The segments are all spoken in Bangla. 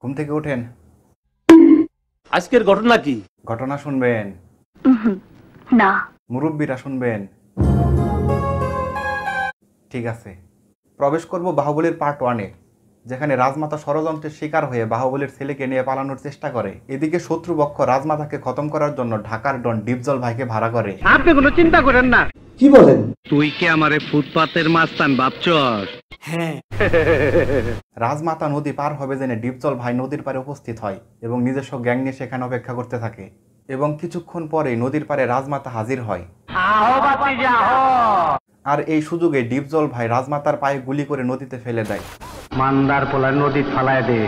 ঘুম থেকে ওঠেন। আজকের ঘটনা কি? ঘটনা শুনবেন না, মুরব্বীরা শুনবেন। ঠিক আছে, প্রবেশ করব বাহুবলীর পার্ট 1-এ, যেখানে রাজমাতা ষড়যন্ত্রের শিকার হয়ে বাহুবলীর ছেলেকে নিয়ে পালানোর চেষ্টা করে। এদিকে শত্রুপক্ষ রাজমাতাকে খতম করার জন্য ঢাকার ডন ডিপজল ভাইকে ভাড়া করে। আপনি কোনো চিন্তা করেন না। কি বলেন? তুই কি আমারে ফুটপাতের মাস্তান ভাবছস? হ্যাঁ। রাজমাতা নদী পার হবে জেনে ডিপজল ভাই নদীর পাড়ে উপস্থিত হয় এবং নিজস্ব গ্যাং নিয়ে সেখানে অপেক্ষা করতে থাকে। এবং কিছুক্ষণ পরেই নদীর পাড়ে রাজমাতা হাজির হয়। আর এই সুযোগে ডিপজল ভাই রাজমাতার পায়ে গুলি করে নদীতে ফেলে দেয়। মান্দার পোলার নদী ফালায় দে।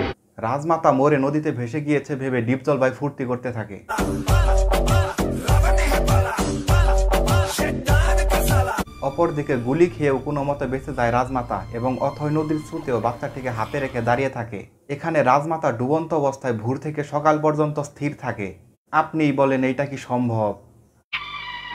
রাজমাতা মরে নদীতে ভেসে গিয়েছে ভেবে ডিপজল ভাই ফুর্তি করতে থাকে। অপরদিকে গুলি খেয়েও কোনো মতে বেঁচে যায় রাজমাতা এবং অথই নদীর স্রোতেও বাচ্চাটিকে হাতে রেখে দাঁড়িয়ে থাকে। এখানে রাজমাতা ডুবন্ত অবস্থায় ভোর থেকে সকাল পর্যন্ত স্থির থাকে। আপনিই বলেন এইটা কি সম্ভব?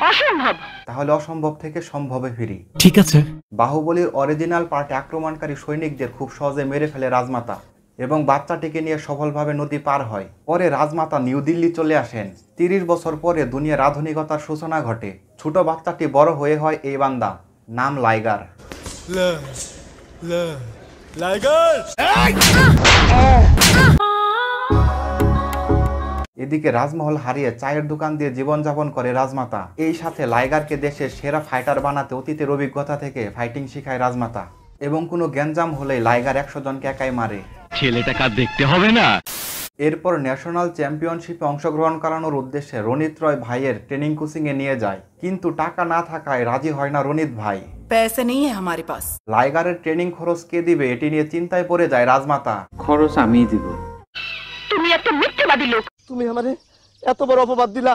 অসম্ভব। তাহলে অসম্ভব থেকে সম্ভবে ফিরি। ঠিক আছে। বাহুবলীর অরিজিনাল পার্টে আক্রমণকারী সৈনিকদের খুব সহজে মেরে ফেলে রাজমাতা এবং বাচ্চাটিকে নিয়ে সফলভাবে নদী পার হয়। পরে রাজমাতা নিউ দিল্লি চলে আসেন। 30 বছর পরে দুনিয়ার আধুনিকতার সূচনা ঘটে। ছোট বাচ্চাটি বড় হয়ে হয় এই বান্দা, নাম লাইগার। এদিকে রাজমহল হারিয়ে চায়ের দোকান দিয়ে জীবনযাপন করে রাজমাতা। এই সাথে লাইগারকে দেশের সেরা ফাইটার বানাতে অতীতের অভিজ্ঞতা থেকে ফাইটিং শিখায় রাজমাতা এবং কোনো গ্যাঞ্জাম হলেই লাইগার 100 জনকে একাই মারে। ছেলেটাকে দেখতে হবে না। এরপর ন্যাশনাল চ্যাম্পিয়নশিপে অংশগ্রহণ করানোর উদ্দেশ্যে রনিত রয় ভাইয়ের ট্রেনিং কোচিং এ নিয়ে যায়, কিন্তু টাকা না থাকায় রাজি হয় না রনিত ভাই। पैसे नहीं है हमारे पास। লাইগারের ট্রেনিং খরচ কে দিবে এটি নিয়ে চিন্তায় পড়ে যায় রাজমাতা। খরচ আমিই দিব। তুমি একটা মিথ্যাবাদী লোক। তুমি আমারে এত বড় অপবাদ দিলা।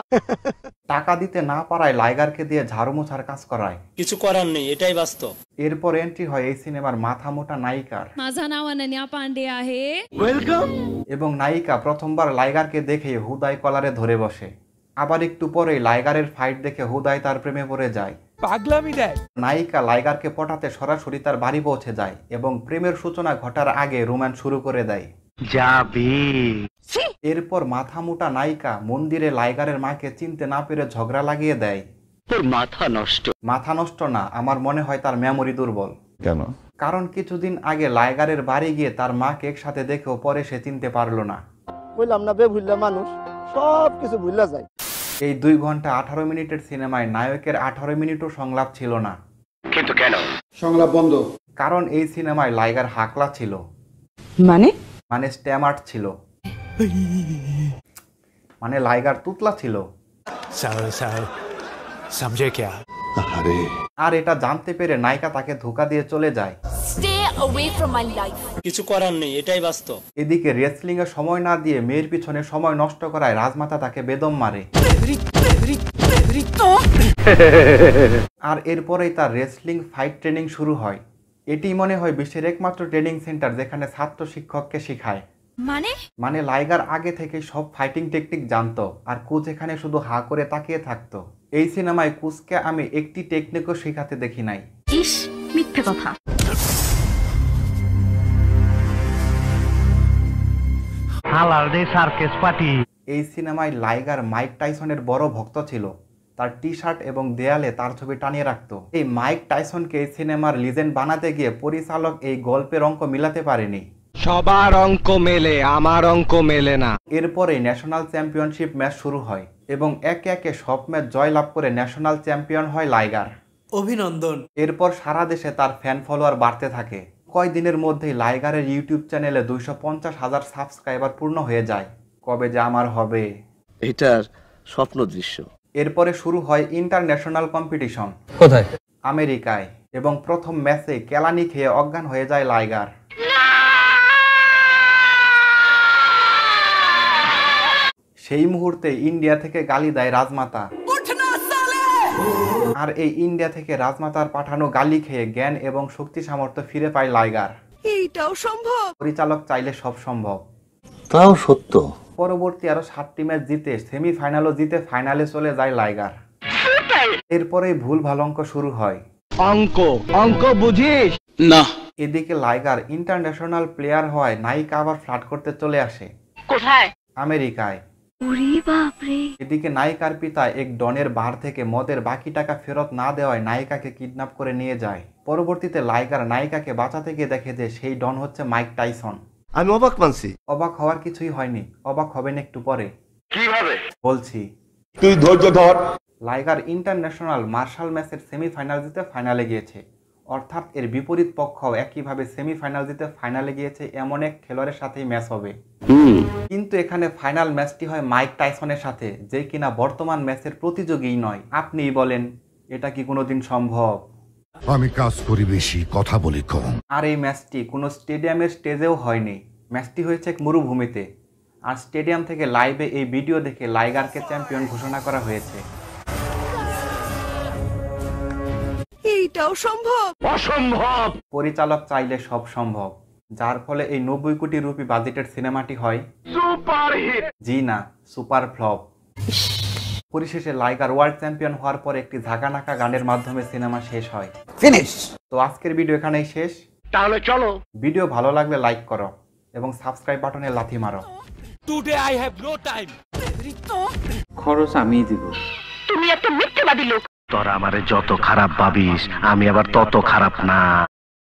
টাকা দিতে না পারায় লাইগারকে দিয়ে ঝাড়ু মোছার কাজ করায়। কিছু করার নেই, এটাই বাস্তব। এরপর এন্ট্রি হয় এই সিনেমার মাথা মোটা নায়িকার। माझा नाव अनन्या पांडे आहे। ওয়েলকাম। এবং নায়িকা প্রথমবার লাইগারকে দেখে হুদাই কলারে ধরে বসে। আবার একটু পরেই লাইগারের ফাইট দেখে হুদাই তার প্রেমে পড়ে যায়। পাগলামি দেয়। নায়িকা লাইগারকে পটাতে সরাসরি তার বাড়ি পৌঁছে যায় এবং প্রেমের সূচনা ঘটার আগে রোম্যান্স শুরু করে দেয়। যাবি। এরপর মাথা মোটা নায়িকা মন্দিরে লাইগারের মাকে চিনতে না পেরে ঝগড়া লাগিয়ে দেয়। তোর মাথা নষ্ট। মাথা নষ্ট না, আমার মনে হয় তার মেমোরি দুর্বল। কেন? কারণ কিছুদিন আগে লাইগারের বাড়ি গিয়ে তার মাকে একসাথে দেখেও পরে সে চিনতে পারলো না। বললাম না, বেভুল্লা মানুষ সব কিছু ভুলা যায়। এই 2 ঘন্টা 18 মিনিটের সিনেমায় নায়কের 18 মিনিটও সংলাপ ছিল না। কিন্তু কেন? সংলাপ বন্ধ। কারণ এই সিনেমায় লাইগার হাকলা ছিল, মানে স্ট্যামার্ট ছিল, মানে লাইগার তুতলা ছিল। আর এটা জানতে পেরে নায়িকা তাকে ধোঁকা দিয়ে চলে যায়। কিছু করার নেই, এটাই বাস্তব। এদিকে রেসলিং এ সময় না দিয়ে মেয়ের পিছনে সময় নষ্ট করায় রাজমাতা তাকে বেদম মারে। আর এরপরেই তার রেসলিং ফাইট ট্রেনিং শুরু হয়। এটি মনে হয় বিশ্বের একমাত্র ট্রেনিং সেন্টার যেখানে ছাত্র শিক্ষককে শেখায়। মানে লাইগার আগে থেকে সব ফাইটিং টেকনিক জানতো আর কোচ এখানে শুধু হা করে তাকিয়ে থাকতো। এই সিনেমায় কোচকে আমি একটি টেকনিকও শেখাতে দেখি নাই। ইস, মিথ্যে কথা। এই সিনেমায় লাইগার মাইক টাইসনের বড় ভক্ত ছিল। তার টি শার্ট এবং দেয়ালে তার ছবি টানিয়ে রাখতো। এই মাইক টাইসনকে এই সিনেমার লিজেন্ড বানাতে গিয়ে পরিচালক এই গল্পের অঙ্ক মিলাতে পারেনি। সবার অঙ্ক মেলে, আমার অঙ্ক মেলে না। এরপরে ন্যাশনাল চ্যাম্পিয়নশিপ ম্যাচ শুরু হয় এবং একে একে সব ম্যাচ জয় লাভ করে ন্যাশনাল চ্যাম্পিয়ন হয় লাইগার। অভিনন্দন। এরপর সারা দেশে তার ফ্যান ফলোয়ার বাড়তে থাকে। কয়েকদিনের মধ্যেই লাইগারের ইউটিউব চ্যানেলে 250,000 সাবস্ক্রাইবার পূর্ণ হয়ে যায়। কবে যে আমার হবে, এটার স্বপ্ন দৃশ্য। এরপরে শুরু হয় ইন্টারন্যাশনাল কম্পিটিশন। কোথায়? আমেরিকায়। এবং প্রথম ম্যাচে কেলানি খেয়ে অজ্ঞান হয়ে যায় লাইগার। সেই মুহূর্তে ইন্ডিয়া থেকে গালি দেয় রাজমাতা। আর এই ইন্ডিয়া থেকে রাজমাতার পাঠানো গালি খেয়ে জ্ঞান এবং শক্তি সামর্থ্য ফিরে পায় লাইগার। এইটাও সম্ভব। পরিচালক চাইলে সব সম্ভব। তাও সত্য। পরবর্তী আরো 7টি ম্যাচ জিতে সেমিফাইনালও জিতে ফাইনালে চলে যায় লাইগার। এরপরেই ভুল ভাল অঙ্ক শুরু হয়। অঙ্ক বুঝিস না। এদিকে লাইগার ইন্টারন্যাশনাল প্লেয়ার হওয়ায় নায়িকা আবার ফ্লার্ট করতে চলে আসে কোথায়? আমেরিকায়। ওরে বাপরে। এদিকে নায়িকার পিতা এক ডনের বার থেকে মদের বাকি টাকা ফেরত না দেওয়ায় নায়িকাকে কিডন্যাপ করে নিয়ে যায়। পরবর্তীতে লাইগার নায়িকাকে বাঁচাতে গিয়ে দেখে যে সেই ডন হচ্ছে মাইক টাইসন। আমি অবাক মানছি। অবাক হওয়ার কিছুই হয়নি, অবাক হবেন একটু পরে। কিভাবে বলছি, তুই ধৈর্য ধর। লাইগার ইন্টারন্যাশনাল মার্শাল ম্যাচের সেমিফাইনাল জিতে ফাইনালে গিয়েছে, অর্থাৎ এর বিপরীত পক্ষ একইভাবে সেমিফাইনাল জিতে ফাইনালে গিয়েছে এমন এক খেলোয়াড়ের সাথেই ম্যাচ হবে। কিন্তু এখানে ফাইনাল ম্যাচটি হয় মাইক টাইসনের সাথে, যে কিনা বর্তমান ম্যাচের প্রতিযোগীই নয়। আপনিই বলেন এটা কি কোনোদিন সম্ভব? আমি কাজ করি বেশি, কথা বলি কম। আর এই ম্যাচটি কোনো স্টেডিয়ামের স্টেজেও হয়নি, ম্যাচটি হয়েছে এক মরুভূমিতে। আর স্টেডিয়াম থেকে লাইভে এই ভিডিও দেখে লাইগারকে চ্যাম্পিয়ন ঘোষণা করা হয়েছে। এইটাও সম্ভব? অসম্ভব। পরিচালক চাইলে সব সম্ভব, যার ফলে এই 90 কোটি রুপি বাজেটের সিনেমাটি হয় সুপারহিট। জি না, সুপার ফ্লপ। পরিশেষে লাইগার ওয়ার্ল্ড চ্যাম্পিয়ন হওয়ার পর একটি ঝাঁকানাকা গানের মাধ্যমে সিনেমা শেষ হয়। ফিনিশ। তো আজকের ভিডিও এখানেই শেষ। তাহলে চলো। ভিডিও ভালো লাগলে লাইক করো এবং সাবস্ক্রাইব বাটনে লাথি মারো। Today I have no time. খরচ আমিই দিব। তুমি একটা মিথ্যেবাদী লোক। তোরা আমারে যত খারাপ ভাবিস, আমি আবার তত খারাপ না।